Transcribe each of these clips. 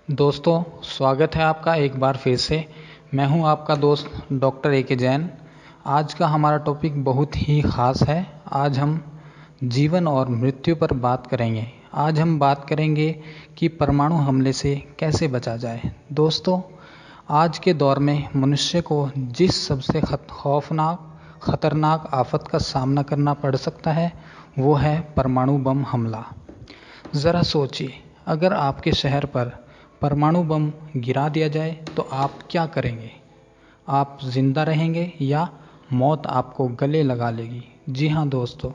दोस्तों, स्वागत है आपका एक बार फिर से। मैं हूं आपका दोस्त डॉक्टर ए के जैन। आज का हमारा टॉपिक बहुत ही ख़ास है। आज हम जीवन और मृत्यु पर बात करेंगे। आज हम बात करेंगे कि परमाणु हमले से कैसे बचा जाए। दोस्तों, आज के दौर में मनुष्य को जिस सबसे खतरनाक आफत का सामना करना पड़ सकता है वो है परमाणु बम हमला। ज़रा सोचिए, अगर आपके शहर पर परमाणु बम गिरा दिया जाए तो आप क्या करेंगे? आप जिंदा रहेंगे या मौत आपको गले लगा लेगी? जी हाँ दोस्तों,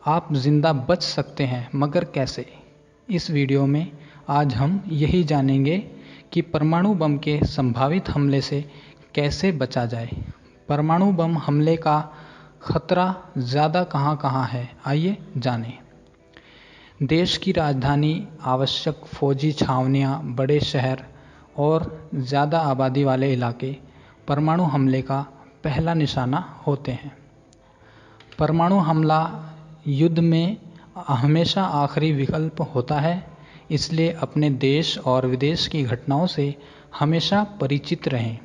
आप जिंदा बच सकते हैं, मगर कैसे? इस वीडियो में आज हम यही जानेंगे कि परमाणु बम के संभावित हमले से कैसे बचा जाए। परमाणु बम हमले का खतरा ज़्यादा कहाँ है, आइए जानें। देश की राजधानी, आवश्यक फौजी छावनियाँ, बड़े शहर और ज़्यादा आबादी वाले इलाके परमाणु हमले का पहला निशाना होते हैं। परमाणु हमला युद्ध में हमेशा आखिरी विकल्प होता है, इसलिए अपने देश और विदेश की घटनाओं से हमेशा परिचित रहें।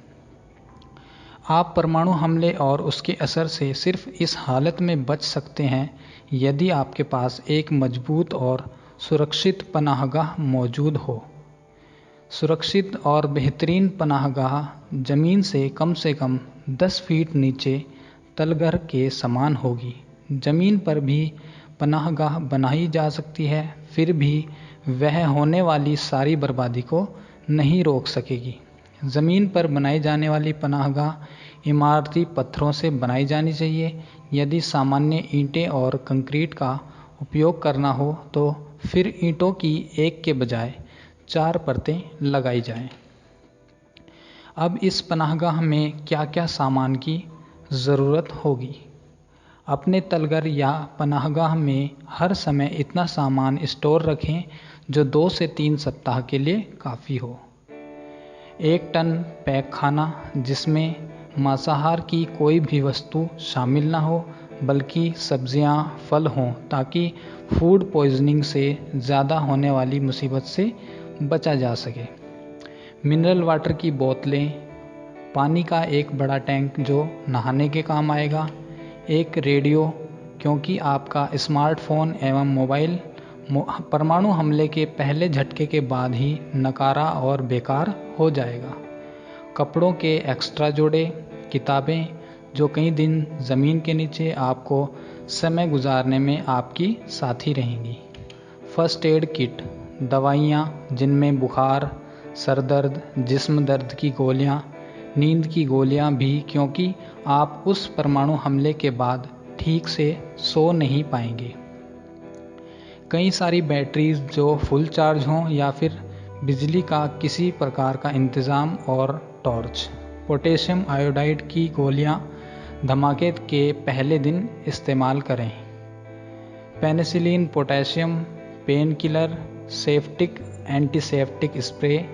आप परमाणु हमले और उसके असर से सिर्फ इस हालत में बच सकते हैं यदि आपके पास एक मजबूत और सुरक्षित पनाहगाह मौजूद हो। सुरक्षित और बेहतरीन पनाहगाह ज़मीन से कम 10 फीट नीचे तलघर के समान होगी। ज़मीन पर भी पनाहगाह बनाई जा सकती है, फिर भी वह होने वाली सारी बर्बादी को नहीं रोक सकेगी। ज़मीन पर बनाई जाने वाली पनाहगाह इमारती पत्थरों से बनाई जानी चाहिए। यदि सामान्य ईंटें और कंक्रीट का उपयोग करना हो तो फिर ईंटों की एक के बजाय 4 परतें लगाई जाएं। अब इस पनाहगाह में क्या क्या सामान की ज़रूरत होगी? अपने तलघर या पनाहगाह में हर समय इतना सामान स्टोर रखें जो 2 से 3 सप्ताह के लिए काफ़ी हो। 1 टन पैक खाना, जिसमें मांसाहार की कोई भी वस्तु शामिल ना हो, बल्कि सब्जियां, फल हों, ताकि फूड पॉइजनिंग से ज़्यादा होने वाली मुसीबत से बचा जा सके। मिनरल वाटर की बोतलें, पानी का एक बड़ा टैंक जो नहाने के काम आएगा, एक रेडियो, क्योंकि आपका स्मार्टफोन एवं मोबाइल परमाणु हमले के पहले झटके के बाद ही नकारा और बेकार हो जाएगा। कपड़ों के एक्स्ट्रा जोड़े, किताबें जो कई दिन ज़मीन के नीचे आपको समय गुजारने में आपकी साथी रहेंगी। फर्स्ट एड किट, दवाइयाँ जिनमें बुखार, सर दर्द, जिस्म दर्द की गोलियाँ, नींद की गोलियाँ भी, क्योंकि आप उस परमाणु हमले के बाद ठीक से सो नहीं पाएंगे। कई सारी बैटरीज जो फुल चार्ज हों या फिर बिजली का किसी प्रकार का इंतज़ाम, और टॉर्च। पोटेशियम आयोडाइड की गोलियां धमाके के पहले दिन इस्तेमाल करें। Penicillin, potassium pain killer, septic antiseptic spray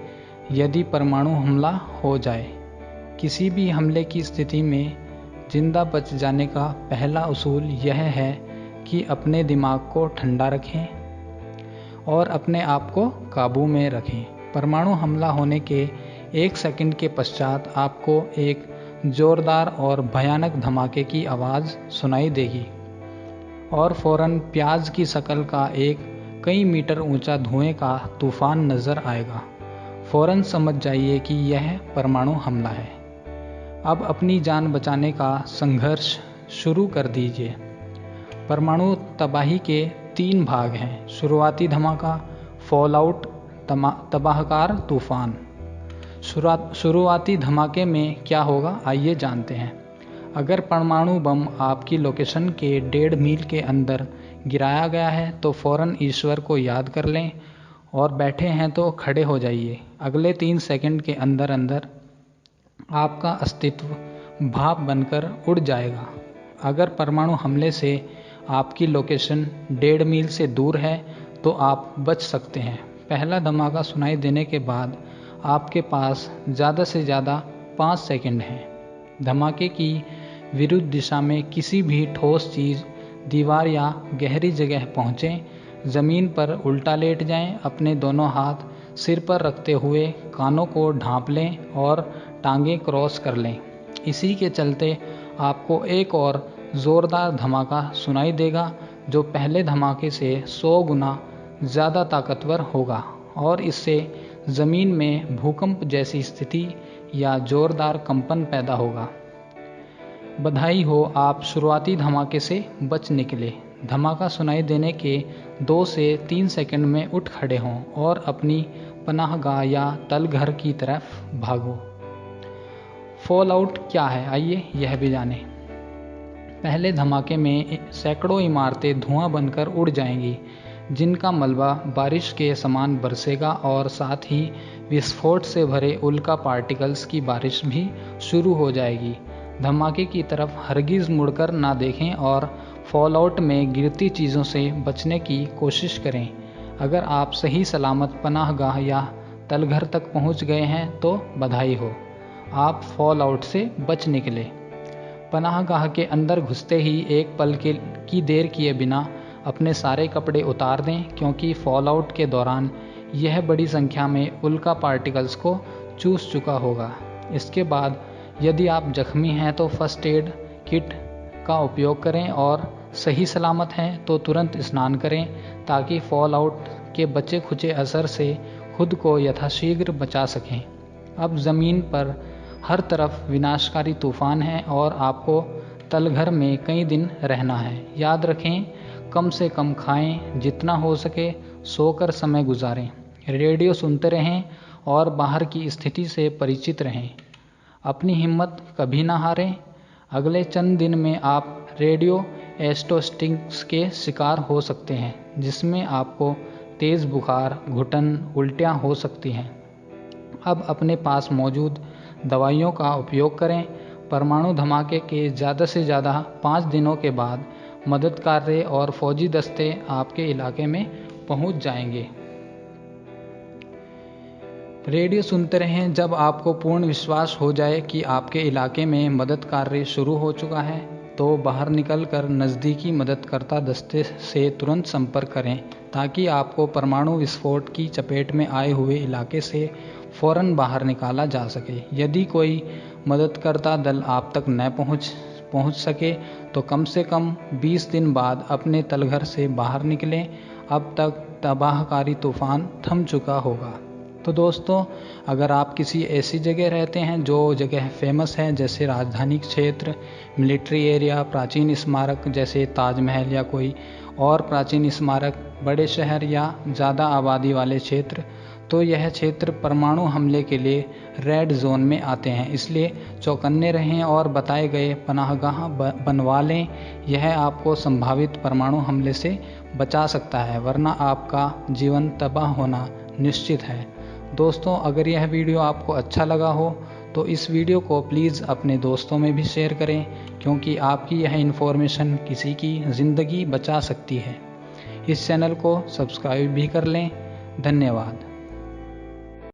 यदि परमाणु हमला हो जाए। किसी भी हमले की स्थिति में जिंदा बच जाने का पहला उसूल यह है कि अपने दिमाग को ठंडा रखें और अपने आप को काबू में रखें। परमाणु हमला होने के 1 सेकंड के पश्चात आपको एक ज़ोरदार और भयानक धमाके की आवाज़ सुनाई देगी और फौरन प्याज की शक्ल का एक कई मीटर ऊंचा धुएं का तूफान नज़र आएगा। फौरन समझ जाइए कि यह परमाणु हमला है। अब अपनी जान बचाने का संघर्ष शुरू कर दीजिए। परमाणु तबाही के 3 भाग हैं: शुरुआती धमाका, फॉलआउट, तबाहकार तूफान। शुरुआती धमाके में क्या होगा, आइए जानते हैं। अगर परमाणु बम आपकी लोकेशन के 1.5 मील के अंदर गिराया गया है तो फौरन ईश्वर को याद कर लें, और बैठे हैं तो खड़े हो जाइए। अगले 3 सेकंड के अंदर अंदर आपका अस्तित्व भाप बनकर उड़ जाएगा। अगर परमाणु हमले से आपकी लोकेशन 1.5 मील से दूर है तो आप बच सकते हैं। पहला धमाका सुनाई देने के बाद आपके पास ज़्यादा से ज़्यादा 5 सेकंड हैं। धमाके की विरुद्ध दिशा में किसी भी ठोस चीज़, दीवार या गहरी जगह पहुँचें। ज़मीन पर उल्टा लेट जाएं, अपने दोनों हाथ सिर पर रखते हुए कानों को ढांप लें और टांगें क्रॉस कर लें। इसी के चलते आपको एक और ज़ोरदार धमाका सुनाई देगा जो पहले धमाके से 100 गुना ज़्यादा ताकतवर होगा और इससे ज़मीन में भूकंप जैसी स्थिति या ज़ोरदार कंपन पैदा होगा। बधाई हो, आप शुरुआती धमाके से बच निकले। धमाका सुनाई देने के 2 से 3 सेकंड में उठ खड़े हों और अपनी पनाहगाह या तलघर की तरफ भागो। फॉल आउट क्या है, आइए यह भी जानें। पहले धमाके में सैकड़ों इमारतें धुआं बनकर उड़ जाएंगी, जिनका मलबा बारिश के समान बरसेगा और साथ ही विस्फोट से भरे उल्का पार्टिकल्स की बारिश भी शुरू हो जाएगी। धमाके की तरफ हरगिज़ मुड़कर ना देखें और फॉलआउट में गिरती चीज़ों से बचने की कोशिश करें। अगर आप सही सलामत पनाहगाह या तलघर तक पहुंच गए हैं तो बधाई हो, आप फॉलआउट से बच निकले। पनाहगाह के अंदर घुसते ही एक पल की देर किए बिना अपने सारे कपड़े उतार दें, क्योंकि फॉलआउट के दौरान यह बड़ी संख्या में उल्का पार्टिकल्स को चूस चुका होगा। इसके बाद यदि आप जख्मी हैं तो फर्स्ट एड किट का उपयोग करें और सही सलामत हैं तो तुरंत स्नान करें ताकि फॉल आउट के बचे खुचे असर से खुद को यथाशीघ्र बचा सकें। अब ज़मीन पर हर तरफ विनाशकारी तूफान है और आपको तलघर में कई दिन रहना है। याद रखें, कम से कम खाएं, जितना हो सके सोकर समय गुजारें, रेडियो सुनते रहें और बाहर की स्थिति से परिचित रहें। अपनी हिम्मत कभी ना हारें। अगले चंद दिन में आप रेडियो एस्टोस्टिक्स के शिकार हो सकते हैं, जिसमें आपको तेज़ बुखार, घुटन, उल्टियाँ हो सकती हैं। अब अपने पास मौजूद दवाइयों का उपयोग करें। परमाणु धमाके के ज़्यादा से ज़्यादा 5 दिनों के बाद मदद कार्य और फौजी दस्ते आपके इलाके में पहुंच जाएंगे। रेडियो सुनते रहें। जब आपको पूर्ण विश्वास हो जाए कि आपके इलाके में मदद कार्य शुरू हो चुका है तो बाहर निकलकर नज़दीकी मददकर्ता दस्ते से तुरंत संपर्क करें ताकि आपको परमाणु विस्फोट की चपेट में आए हुए इलाके से फ़ौरन बाहर निकाला जा सके। यदि कोई मददकर्ता दल आप तक न पहुंच सके तो कम से कम 20 दिन बाद अपने तलघर से बाहर निकलें। अब तक तबाहकारी तूफान थम चुका होगा। तो दोस्तों, अगर आप किसी ऐसी जगह रहते हैं जो जगह फेमस है, जैसे राजधानी क्षेत्र, मिलिट्री एरिया, प्राचीन स्मारक जैसे ताजमहल या कोई और प्राचीन स्मारक, बड़े शहर या ज़्यादा आबादी वाले क्षेत्र, तो यह क्षेत्र परमाणु हमले के लिए रेड जोन में आते हैं। इसलिए चौकन्ने रहें और बताए गए पनाहगाह बनवा लें। यह आपको संभावित परमाणु हमले से बचा सकता है, वरना आपका जीवन तबाह होना निश्चित है। दोस्तों, अगर यह वीडियो आपको अच्छा लगा हो तो इस वीडियो को प्लीज़ अपने दोस्तों में भी शेयर करें, क्योंकि आपकी यह इन्फॉर्मेशन किसी की ज़िंदगी बचा सकती है। इस चैनल को सब्सक्राइब भी कर लें। धन्यवाद।